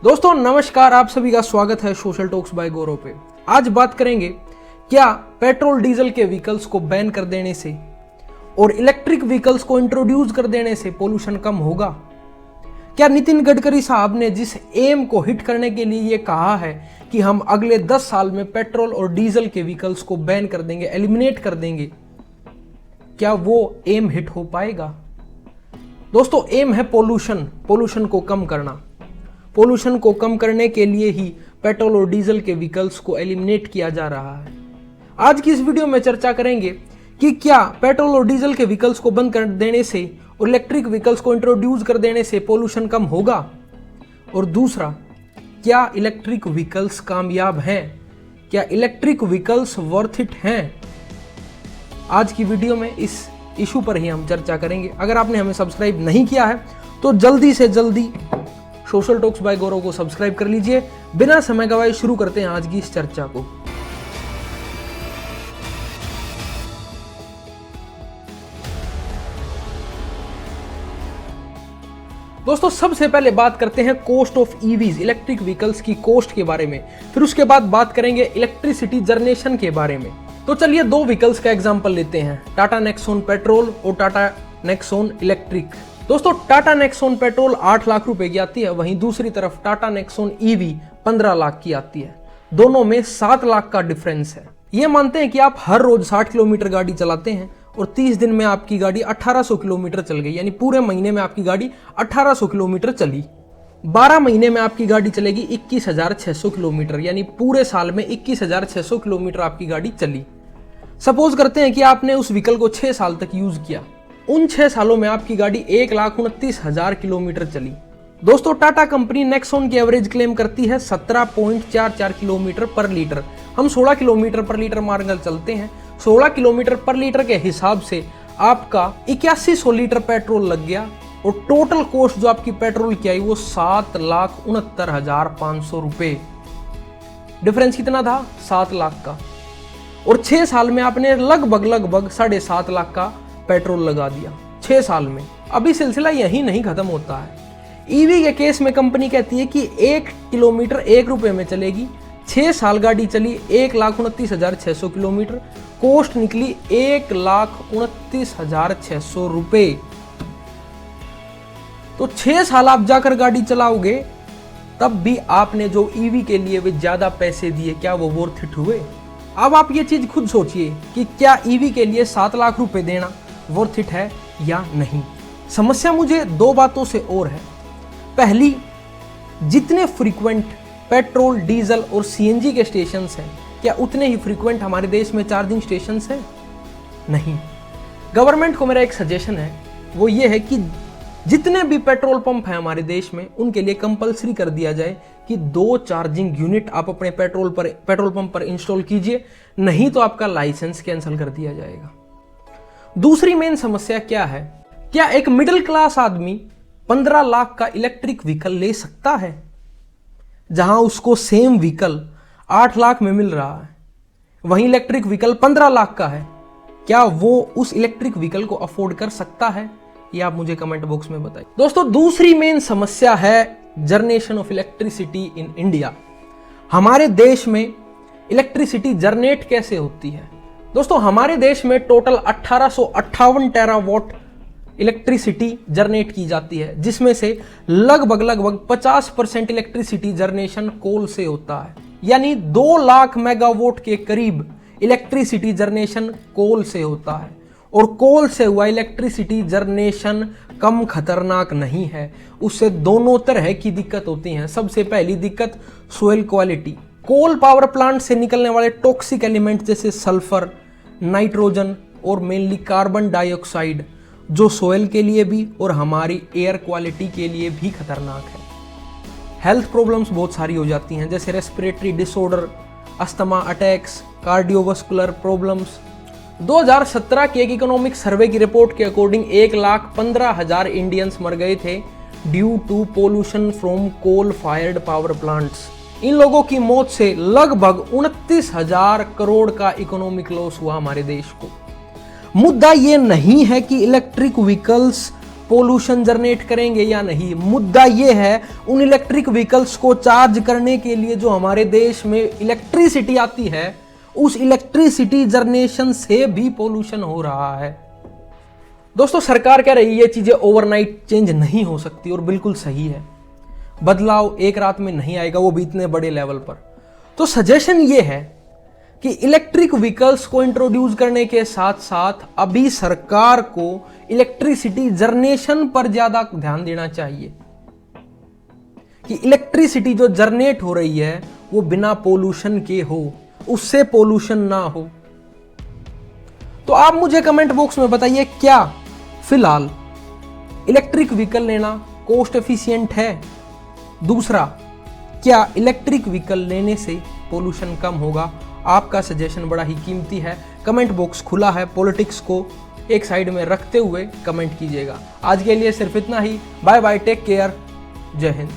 दोस्तों नमस्कार, आप सभी का स्वागत है सोशल टॉक्स बाय गौरव पे। आज बात करेंगे क्या पेट्रोल डीजल के व्हीकल्स को बैन कर देने से और इलेक्ट्रिक व्हीकल्स को इंट्रोड्यूस कर देने से पोल्यूशन कम होगा। क्या नितिन गडकरी साहब ने जिस एम को हिट करने के लिए ये कहा है कि हम अगले 10 साल में पेट्रोल और डीजल के व्हीकल्स को बैन कर देंगे, एलिमिनेट कर देंगे, क्या वो एम हिट हो पाएगा? दोस्तों एम है पोल्यूशन को कम करना। पोल्यूशन को कम करने के लिए ही पेट्रोल और डीजल के व्हीकल्स को एलिमिनेट किया जा रहा है। आज की इस वीडियो में चर्चा करेंगे कि क्या पेट्रोल और डीजल के व्हीकल्स को बंद कर देने से और इलेक्ट्रिक व्हीकल्स को इंट्रोड्यूस कर देने से पोल्यूशन कम होगा, और दूसरा, क्या इलेक्ट्रिक व्हीकल्स कामयाब हैं? क्या इलेक्ट्रिक व्हीकल्स वर्थ इट हैं? आज की वीडियो में इस इशू पर ही हम चर्चा करेंगे। अगर आपने हमें सब्सक्राइब नहीं किया है तो जल्दी से जल्दी सोशल टॉक्स बाय गौरव को सब्सक्राइब कर लीजिए। बिना समय गवाए शुरू करते हैं आज की इस चर्चा को। दोस्तों सबसे पहले बात करते हैं cost of EVs, electric vehicles की कॉस्ट के बारे में। फिर उसके बाद बात करेंगे इलेक्ट्रिसिटी जनरेशन के बारे में। तो चलिए दो व्हीकल्स का एग्जांपल लेते हैं, टाटा नेक्सॉन पेट्रोल और टाटा नेक्सॉन इलेक्ट्रिक। दोस्तों टाटा नेक्सॉन पेट्रोल 8 लाख रुपए की आती है, वहीं दूसरी तरफ टाटा नेक्सॉन ईवी 15 लाख की आती है। दोनों में 7 लाख का डिफरेंस है। ये मानते हैं कि आप हर रोज 60 किलोमीटर गाड़ी चलाते हैं और 30 दिन में आपकी गाड़ी 1800 किलोमीटर चल गई, यानी पूरे महीने में आपकी गाड़ी 1800 किलोमीटर चली। 12 महीने में आपकी गाड़ी चलेगी 21,600 किलोमीटर, यानी पूरे साल में 21,600 किलोमीटर आपकी गाड़ी चली। सपोज करते हैं कि आपने उस व्हीकल को 6 साल तक यूज किया। उन 6 सालों में आपकी गाड़ी 1,29,000 किलोमीटर चली। दोस्तों टाटा कंपनी नेक्सॉन की एवरेज क्लेम करती है 17.44 किलोमीटर पर लीटर। हम 16 किलोमीटर पर लीटर मानकर चलते हैं। 16 किलोमीटर पर लीटर के हिसाब से आपका 8100 लीटर पेट्रोल लग गया और टोटल कॉस्ट जो आपकी पेट्रोल की आई वो 7,69,500 रुपए। डिफरेंस कितना था? 7 लाख का। और 6 साल में आपने लगभग 7.5 लाख का पेट्रोल लगा दिया 6 साल में। अभी सिलसिला यही नहीं खत्म होता है। ईवी के केस में कंपनी कहती है कि 1 किलोमीटर 1 रुपए में चलेगी। 6 साल गाड़ी चली 1,29,600 किलोमीटर, कॉस्ट निकली 1,29,600 रुपए। तो 6 साल आप जाकर गाड़ी चलाओगे तब भी आपने जो ईवी के लिए वे ज्यादा पैसे दिए, क्या वो वर्थ इट हुए? अब आप ये चीज खुद सोचिए कि क्या ईवी के लिए 7 लाख रुपए देना वर्थ इट है या नहीं। समस्या मुझे 2 बातों से और है। पहली, जितने फ्रीक्वेंट पेट्रोल, डीजल और सीएनजी के स्टेशंस हैं, क्या उतने ही फ्रीक्वेंट हमारे देश में चार्जिंग स्टेशंस हैं? नहीं। गवर्नमेंट को मेरा एक सजेशन है, वो ये है कि जितने भी पेट्रोल पंप हैं हमारे देश में उनके लिए कंपलसरी कर दिया जाए कि 2 चार्जिंग यूनिट आप अपने पेट्रोल पंप पर इंस्टॉल कीजिए, नहीं तो आपका लाइसेंस कैंसिल कर दिया जाएगा। दूसरी मेन समस्या क्या है? क्या एक मिडिल क्लास आदमी 15 लाख का इलेक्ट्रिक व्हीकल ले सकता है, जहां उसको सेम व्हीकल 8 लाख में मिल रहा है, वहीं इलेक्ट्रिक व्हीकल 15 लाख का है? क्या वो उस इलेक्ट्रिक व्हीकल को अफोर्ड कर सकता है? ये आप मुझे कमेंट बॉक्स में बताइए। दोस्तों दूसरी मेन समस्या है generation of electricity in India. हमारे देश में इलेक्ट्रिसिटी जनरेट कैसे होती है? दोस्तों हमारे देश में टोटल 1858 टेरावाट इलेक्ट्रिसिटी जनरेट की जाती है, जिसमें से लगभग 50% इलेक्ट्रिसिटी जनरेशन कोल से होता है, यानी 2 लाख मेगावाट के करीब इलेक्ट्रिसिटी जनरेशन कोल से होता है। और कोल से हुआ इलेक्ट्रिसिटी जनरेशन कम खतरनाक नहीं है, उससे दोनों तरह की दिक्कत होती हैं। सबसे पहली दिक्कत soil quality. Coal power plant से निकलने वाले टॉक्सिक एलिमेंट जैसे सल्फर, नाइट्रोजन और मेनली कार्बन डाइऑक्साइड, जो सोइल के लिए भी और हमारी एयर क्वालिटी के लिए भी खतरनाक है। हेल्थ प्रॉब्लम्स बहुत सारी हो जाती हैं, जैसे respiratory disorder, asthma attacks, cardiovascular problems. 2017 के एक इकोनॉमिक सर्वे की रिपोर्ट के अकॉर्डिंग 1,15,000 इंडियंस मर गए थे due to pollution from coal fired power plants. इन लोगों की मौत से लगभग 29,000 करोड़ का इकोनॉमिक लॉस हुआ हमारे देश को। मुद्दा ये नहीं है कि इलेक्ट्रिक व्हीकल्स पोल्यूशन जनरेट करेंगे या नहीं। मुद्दा ये है उन इलेक्ट्रिक व्हीकल्स को चार्ज करने के लिए जो हमारे देश में इलेक्ट्रिसिटी आती है, उस इलेक्ट्रिसिटी जनरेशन से भी पोल्यूशन हो रहा है। दोस्तों, सरकार कह रही है ये चीजें ओवरनाइट चेंज नहीं हो सकती और बिल्कुल सही है। बदलाव एक रात में नहीं आएगा, वो भी इतने बड़े लेवल पर। तो सजेशन ये है कि इलेक्ट्रिक व्हीकल्स को इंट्रोड्यूस करने के साथ साथ अभी सरकार को इलेक्ट्रिसिटी जनरेशन पर ज्यादा ध्यान देना चाहिए कि इलेक्ट्रिसिटी जो जनरेट हो रही है वो बिना पोल्यूशन के हो, उससे पोल्यूशन ना हो। तो आप मुझे कमेंट बॉक्स में बताइए, क्या फिलहाल इलेक्ट्रिक व्हीकल लेना कॉस्ट एफिशिएंट है? दूसरा, क्या इलेक्ट्रिक व्हीकल लेने से पोल्यूशन कम होगा? आपका सजेशन बड़ा ही कीमती है। कमेंट बॉक्स खुला है, पॉलिटिक्स को एक साइड में रखते हुए कमेंट कीजिएगा। आज के लिए सिर्फ इतना ही। बाय बाय, टेक केयर, जय हिंद।